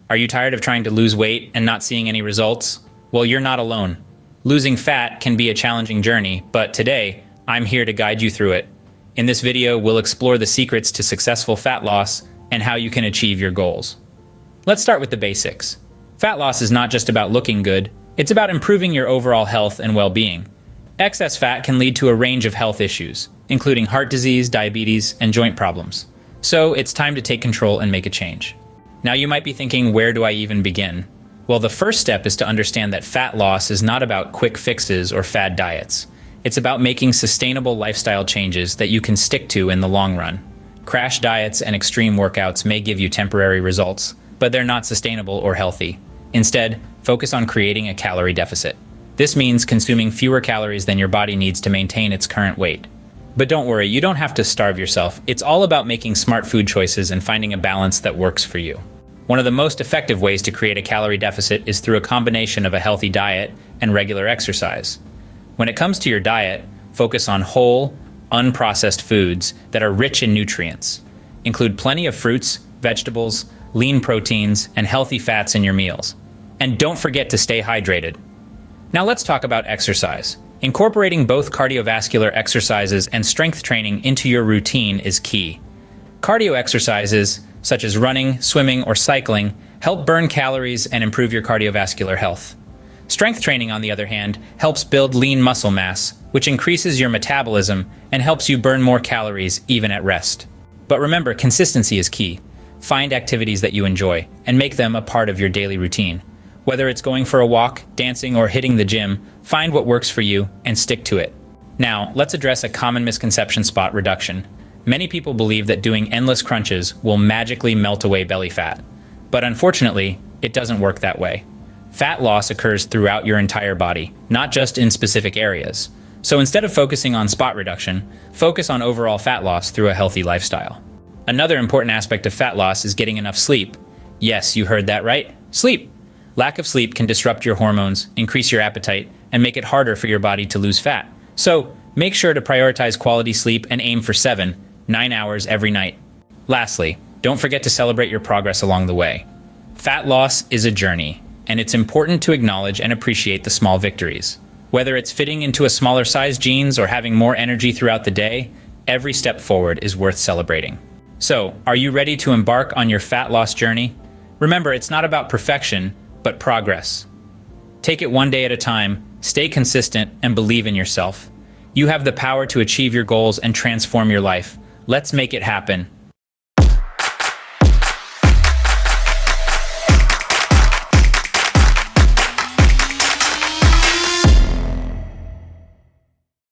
Are you tired of trying to lose weight and not seeing any results? Well, you're not alone. Losing fat can be a challenging journey, but today, I'm here to guide you through it. In this video, we'll explore the secrets to successful fat loss and how you can achieve your goals. Let's start with the basics. Fat loss is not just about looking good, it's about improving your overall health and well-being. Excess fat can lead to a range of health issues, including heart disease, diabetes, and joint problems. So it's time to take control and make a change. Now you might be thinking, where do I even begin? Well, the first step is to understand that fat loss is not about quick fixes or fad diets. It's about making sustainable lifestyle changes that you can stick to in the long run. Crash diets and extreme workouts may give you temporary results, but they're not sustainable or healthy. Instead, focus on creating a calorie deficit. This means consuming fewer calories than your body needs to maintain its current weight. But don't worry, you don't have to starve yourself. It's all about making smart food choices and finding a balance that works for you. One of the most effective ways to create a calorie deficit is through a combination of a healthy diet and regular exercise. When it comes to your diet, focus on whole, unprocessed foods that are rich in nutrients. Include plenty of fruits, vegetables, lean proteins, and healthy fats in your meals. And don't forget to stay hydrated. Now let's talk about exercise. Incorporating both cardiovascular exercises and strength training into your routine is key. Cardio exercises, such as running, swimming, or cycling, help burn calories and improve your cardiovascular health. Strength training, on the other hand, helps build lean muscle mass, which increases your metabolism and helps you burn more calories even at rest. But remember, consistency is key. Find activities that you enjoy and make them a part of your daily routine. Whether it's going for a walk, dancing, or hitting the gym, find what works for you and stick to it. Now, let's address a common misconception: spot reduction. Many people believe that doing endless crunches will magically melt away belly fat. But unfortunately, it doesn't work that way. Fat loss occurs throughout your entire body, not just in specific areas. So instead of focusing on spot reduction, focus on overall fat loss through a healthy lifestyle. Another important aspect of fat loss is getting enough sleep. Yes, you heard that right. Sleep. Lack of sleep can disrupt your hormones, increase your appetite, and make it harder for your body to lose fat. So make sure to prioritize quality sleep and aim for 7-9 hours every night. Lastly, don't forget to celebrate your progress along the way. Fat loss is a journey, and it's important to acknowledge and appreciate the small victories. Whether it's fitting into a smaller size jeans or having more energy throughout the day, every step forward is worth celebrating. So, are you ready to embark on your fat loss journey? Remember, it's not about perfection, but progress. Take it one day at a time, stay consistent, and believe in yourself. You have the power to achieve your goals and transform your life. Let's make it happen.